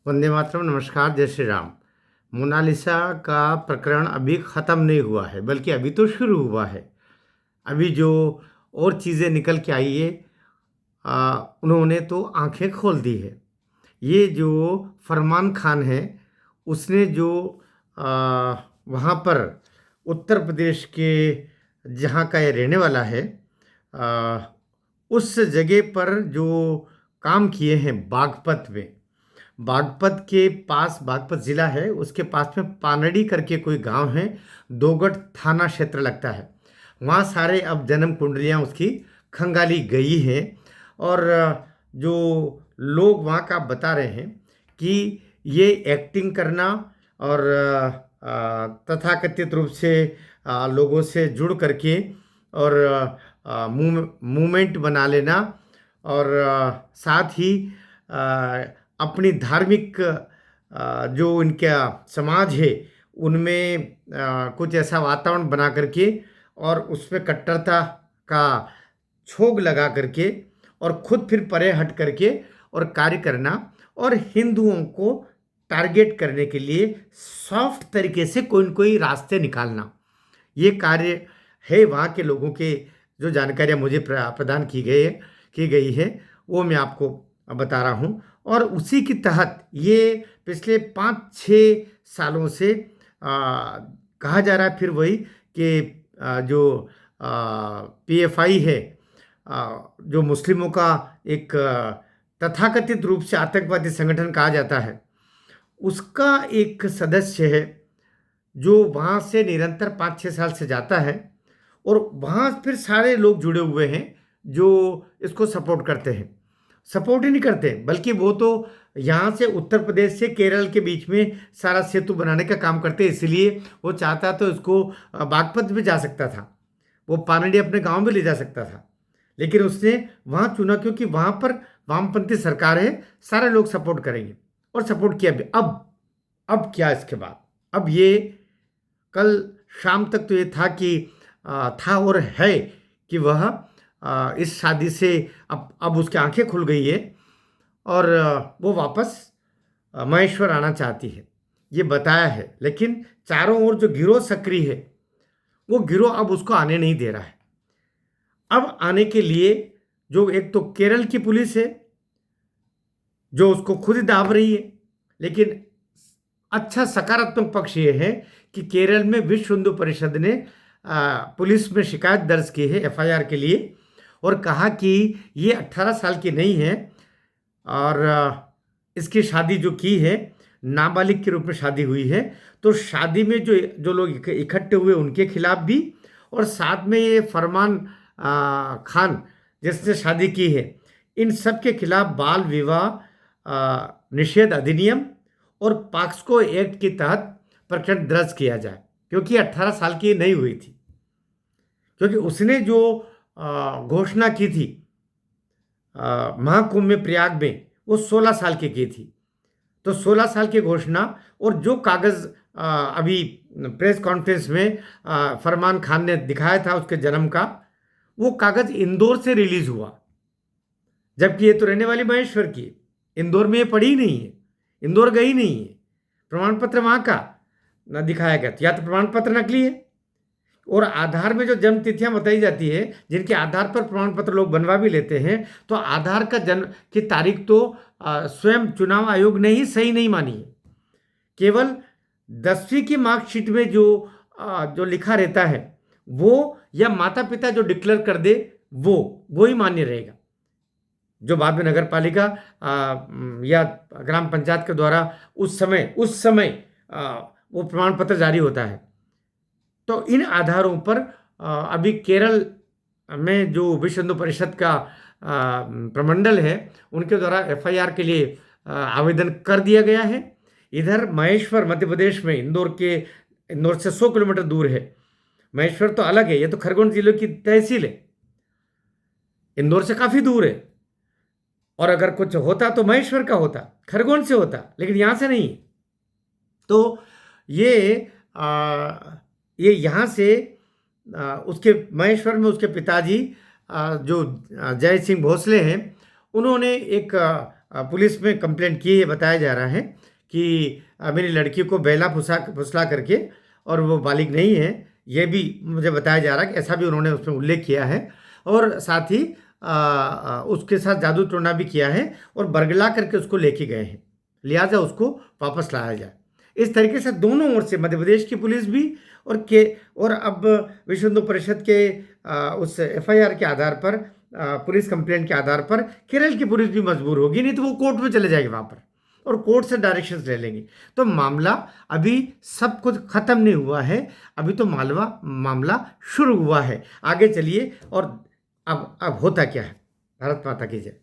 वंदे मातरम। नमस्कार, जय श्री राम। मोनालिसा का प्रकरण अभी ख़त्म नहीं हुआ है, बल्कि अभी तो शुरू हुआ है। अभी जो और चीज़ें निकल के आई है, उन्होंने तो आंखें खोल दी है। ये जो फरमान खान है, उसने जो आ, वहाँ पर उत्तर प्रदेश के जहाँ का ये रहने वाला है, आ, उस जगह पर जो काम किए हैं बागपत में, बागपत के पास, बागपत जिला है, उसके पास में पानड़ी करके कोई गांव है, दोगट थाना क्षेत्र लगता है। वहाँ सारे अब जन्म कुंडलियाँ उसकी खंगाली गई हैं। और जो लोग वहाँ का बता रहे हैं कि ये एक्टिंग करना और तथाकथित रूप से लोगों से जुड़ करके और मूवमेंट बना लेना, और साथ ही अपनी धार्मिक जो इनका समाज है उनमें कुछ ऐसा वातावरण बना करके और उसमें कट्टरता का छोग लगा करके और खुद फिर परे हट करके और कार्य करना, और हिंदुओं को टारगेट करने के लिए सॉफ्ट तरीके से कोई न कोई रास्ते निकालना, ये कार्य है। वहाँ के लोगों के जो जानकारियाँ मुझे प्रदान की गई है, वो मैं आपको बता रहा हूँ। और उसी के तहत ये पिछले 5-6 सालों से कहा जा रहा है, फिर वही कि जो पीएफआई है, जो मुस्लिमों का एक तथाकथित रूप से आतंकवादी संगठन कहा जाता है, उसका एक सदस्य है जो वहाँ से निरंतर 5-6 साल से जाता है। और वहाँ फिर सारे लोग जुड़े हुए हैं जो इसको सपोर्ट करते हैं। सपोर्ट ही नहीं करते, बल्कि वो तो यहाँ से उत्तर प्रदेश से केरल के बीच में सारा सेतु बनाने का काम करते हैं। इसलिए वो चाहता तो इसको बागपत में जा सकता था, वो पानडी अपने गांव में ले जा सकता था, लेकिन उसने वहाँ चुना क्योंकि वहाँ पर वामपंथी सरकार है, सारे लोग सपोर्ट करेंगे, और सपोर्ट किया भी। अब क्या इसके बाद, अब ये कल शाम तक तो ये था कि था और है कि वह इस शादी से अब उसकी आंखें खुल गई है और वो वापस महेश्वर आना चाहती है, ये बताया है। लेकिन चारों ओर जो गिरोह सक्रिय है, वो गिरोह अब उसको आने नहीं दे रहा है। अब आने के लिए जो एक तो केरल की पुलिस है जो उसको खुद ही दाब रही है, लेकिन अच्छा सकारात्मक पक्ष ये है कि केरल में विश्व हिंदू परिषद ने पुलिस में शिकायत दर्ज की है एफआईआर के लिए, और कहा कि ये 18 साल की नहीं है और इसकी शादी जो की है नाबालिग के रूप में शादी हुई है। तो शादी में जो जो लोग इकट्ठे हुए उनके खिलाफ भी, और साथ में ये फरमान खान जिसने शादी की है, इन सब के खिलाफ बाल विवाह निषेध अधिनियम और पॉक्सो एक्ट के तहत प्रकरण दर्ज किया जाए, क्योंकि 18 साल की नहीं हुई थी। क्योंकि उसने जो घोषणा की थी महाकुंभ में प्रयाग में, वो 16 साल की थी। तो 16 साल की घोषणा, और जो कागज़ अभी प्रेस कॉन्फ्रेंस में फरमान खान ने दिखाया था उसके जन्म का, वो कागज़ इंदौर से रिलीज हुआ, जबकि ये तो रहने वाली महेश्वर की, इंदौर में ये पढ़ी नहीं है, इंदौर गई नहीं है। प्रमाण पत्र वहाँ का न दिखाया गया, या तो प्रमाण पत्र नकली है, और आधार में जो जन्म तिथियां बताई जाती है, जिनके आधार पर प्रमाण पत्र लोग बनवा भी लेते हैं, तो आधार का जन्म की तारीख तो स्वयं चुनाव आयोग ने ही सही नहीं मानी है। केवल 10वीं की मार्कशीट में जो लिखा रहता है वो, या माता पिता जो डिक्लेयर कर दे वो ही मान्य रहेगा, जो बाद में नगर पालिका या ग्राम पंचायत के द्वारा उस समय वो प्रमाण पत्र जारी होता है। तो इन आधारों पर अभी केरल में जो विश्व हिंदू परिषद का प्रमंडल है, उनके द्वारा एफआईआर के लिए आवेदन कर दिया गया है। इधर महेश्वर मध्य प्रदेश में इंदौर से 100 किलोमीटर दूर है। महेश्वर तो अलग है, ये तो खरगोन जिले की तहसील है, इंदौर से काफ़ी दूर है। और अगर कुछ होता तो महेश्वर का होता, खरगोन से होता, लेकिन यहाँ से नहीं। तो ये यहाँ से उसके महेश्वर में उसके पिताजी जो जय सिंह भोसले हैं, उन्होंने एक पुलिस में कंप्लेंट की है, बताया जा रहा है कि मेरी लड़की को बेला फुसला करके, और वो बालिग नहीं है, ये भी मुझे बताया जा रहा है कि ऐसा भी उन्होंने उसमें उल्लेख किया है। और साथ ही उसके साथ जादू टोना भी किया है और बरगला करके उसको लेके गए हैं, लिहाजा उसको वापस लाया जाए। इस तरीके से दोनों ओर से मध्य प्रदेश की पुलिस भी और अब विश्व हिंदू परिषद के उस एफआईआर के आधार पर, पुलिस कंप्लेंट के आधार पर केरल की पुलिस भी मजबूर होगी, नहीं तो वो कोर्ट में चले जाएगी वहाँ पर और कोर्ट से डायरेक्शंस ले लेंगे। तो मामला अभी सब कुछ खत्म नहीं हुआ है, अभी तो मामला शुरू हुआ है। आगे चलिए और अब होता क्या है। भारत माता की जय।